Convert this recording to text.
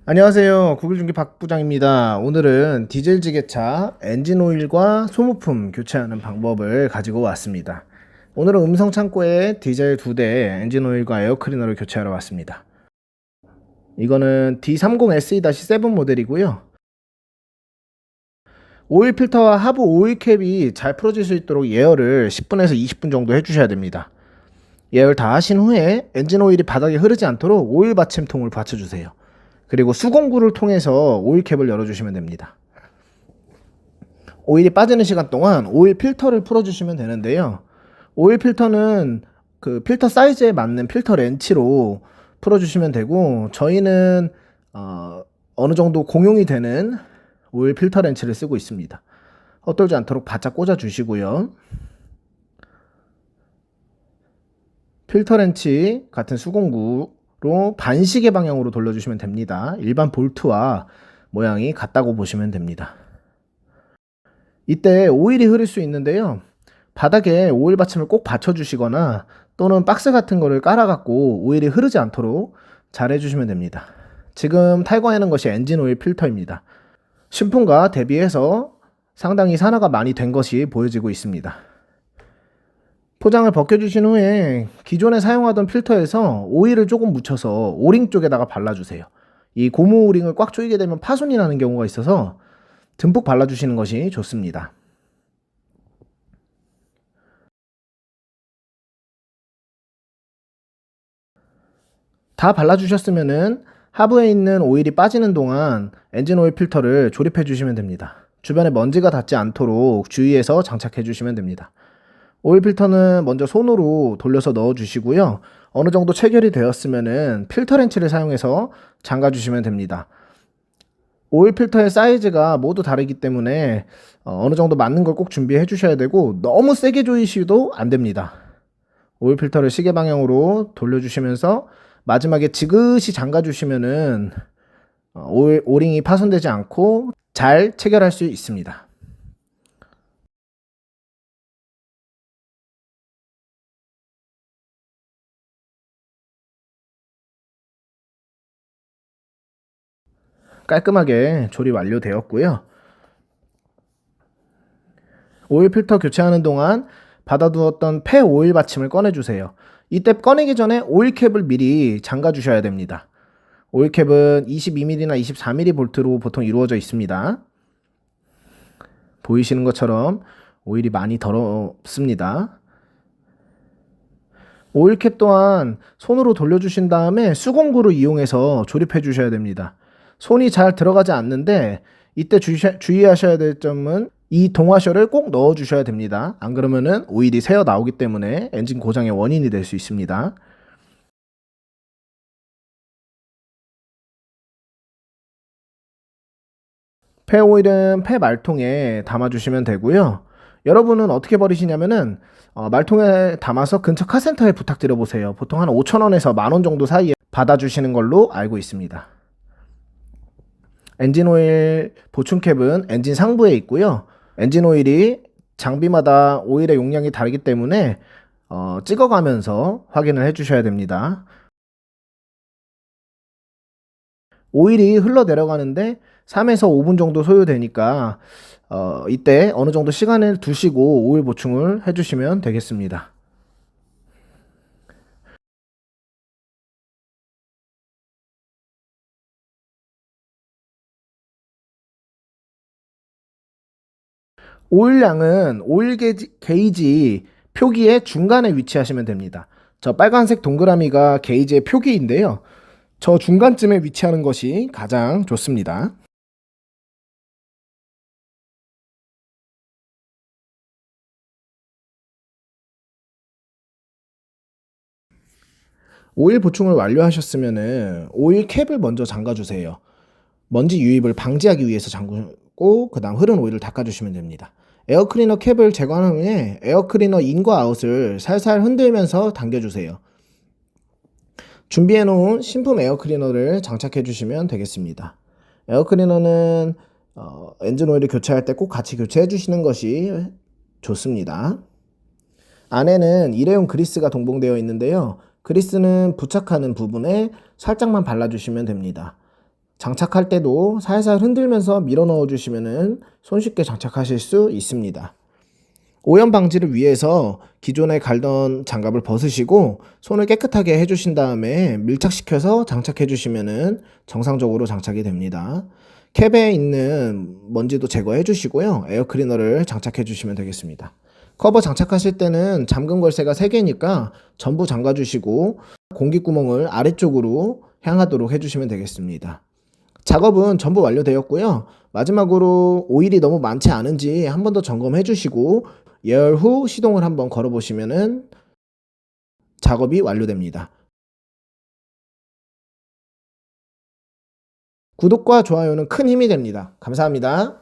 안녕하세요. 구글중개 박 부장입니다. 오늘은 디젤 지게차 엔진오일과 소모품 교체하는 방법을 가지고 왔습니다. 오늘은 음성 창고에 디젤 2대 엔진오일과 에어클리너를 교체하러 왔습니다. 이거는 D30SE-7 모델이고요. 오일 필터와 하부 오일 캡이 잘 풀어질 수 있도록 예열을 10분에서 20분 정도 해주셔야 됩니다. 예열 다 하신 후에 엔진오일이 바닥에 흐르지 않도록 오일 받침통을 받쳐주세요. 그리고 수공구를 통해서 오일캡을 열어주시면 됩니다. 오일이 빠지는 시간 동안 오일 필터를 풀어주시면 되는데요. 오일 필터는 그 필터 사이즈에 맞는 필터 렌치로 풀어주시면 되고, 저희는 어느 정도 공용이 되는 오일 필터 렌치를 쓰고 있습니다. 헛돌지 않도록 바짝 꽂아주시고요. 필터 렌치 같은 수공구로 반시계 방향으로 돌려주시면 됩니다. 일반 볼트와 모양이 같다고 보시면 됩니다. 이때 오일이 흐를 수 있는데요. 바닥에 오일 받침을 꼭 받쳐주시거나 또는 박스 같은 거를 깔아갖고 오일이 흐르지 않도록 잘 해주시면 됩니다. 지금 탈거하는 것이 엔진 오일 필터입니다. 신품과 대비해서 상당히 산화가 많이 된 것이 보여지고 있습니다. 포장을 벗겨주신 후에 기존에 사용하던 필터에서 오일을 조금 묻혀서 오링 쪽에다가 발라주세요. 이 고무 오링을 꽉 조이게 되면 파손이 나는 경우가 있어서 듬뿍 발라주시는 것이 좋습니다. 다 발라주셨으면은 하부에 있는 오일이 빠지는 동안 엔진 오일 필터를 조립해 주시면 됩니다. 주변에 먼지가 닿지 않도록 주의해서 장착해 주시면 됩니다. 오일 필터는 먼저 손으로 돌려서 넣어 주시고요. 어느 정도 체결이 되었으면은 필터 렌치를 사용해서 잠가 주시면 됩니다. 오일 필터의 사이즈가 모두 다르기 때문에 어느 정도 맞는 걸 꼭 준비해 주셔야 되고, 너무 세게 조이시도 안 됩니다. 오일 필터를 시계 방향으로 돌려주시면서 마지막에 지그시 잠가 주시면은 오링이 파손되지 않고 잘 체결할 수 있습니다. 깔끔하게 조립 완료되었고요. 오일 필터 교체하는 동안 받아두었던 폐 오일 받침을 꺼내주세요. 이때 꺼내기 전에 오일캡을 미리 잠가 주셔야 됩니다. 오일캡은 22mm나 24mm 볼트로 보통 이루어져 있습니다. 보이시는 것처럼 오일이 많이 더럽습니다. 오일캡 또한 손으로 돌려주신 다음에 수공구를 이용해서 조립해 주셔야 됩니다. 손이 잘 들어가지 않는데 이때 주의하셔야 될 점은 이 동화셔를 꼭 넣어 주셔야 됩니다. 안 그러면은 오일이 새어 나오기 때문에 엔진 고장의 원인이 될 수 있습니다. 폐 오일은 폐 말통에 담아 주시면 되고요. 여러분은 어떻게 버리시냐면은 말통에 담아서 근처 카센터에 부탁드려 보세요. 보통 한 5,000원에서 10,000원 정도 사이에 받아주시는 걸로 알고 있습니다. 엔진 오일 보충캡은 엔진 상부에 있고요. 엔진 오일이 장비마다 오일의 용량이 다르기 때문에 찍어가면서 확인을 해주셔야 됩니다. 오일이 흘러 내려가는데 3에서 5분 정도 소요되니까 이때 어느 정도 시간을 두시고 오일 보충을 해주시면 되겠습니다. 오일량은 오일 게이지 표기의 중간에 위치하시면 됩니다. 저 빨간색 동그라미가 게이지의 표기인데요. 저 중간쯤에 위치하는 것이 가장 좋습니다. 오일 보충을 완료하셨으면은 오일 캡을 먼저 잠가주세요. 먼지 유입을 방지하기 위해서 잠그고 그다음 흐른 오일을 닦아주시면 됩니다. 에어클리너 캡을 제거한 후에 에어클리너 인과 아웃을 살살 흔들면서 당겨주세요. 준비해 놓은 신품 에어클리너를 장착해 주시면 되겠습니다. 에어클리너는 엔진 오일을 교체할 때 꼭 같이 교체해 주시는 것이 좋습니다. 안에는 일회용 그리스가 동봉되어 있는데요. 그리스는 부착하는 부분에 살짝만 발라주시면 됩니다. 장착할 때도 살살 흔들면서 밀어 넣어 주시면 손쉽게 장착하실 수 있습니다. 오염 방지를 위해서 기존에 갈던 장갑을 벗으시고 손을 깨끗하게 해주신 다음에 밀착시켜서 장착해 주시면 정상적으로 장착이 됩니다. 캡에 있는 먼지도 제거해 주시고요. 에어클리너를 장착해 주시면 되겠습니다. 커버 장착하실 때는 잠금 걸쇠가 3개니까 전부 잠가 주시고 공기구멍을 아래쪽으로 향하도록 해주시면 되겠습니다. 작업은 전부 완료되었고요. 마지막으로 오일이 너무 많지 않은지 한 번 더 점검해 주시고 예열 후 시동을 한번 걸어 보시면은 작업이 완료됩니다. 구독과 좋아요는 큰 힘이 됩니다. 감사합니다.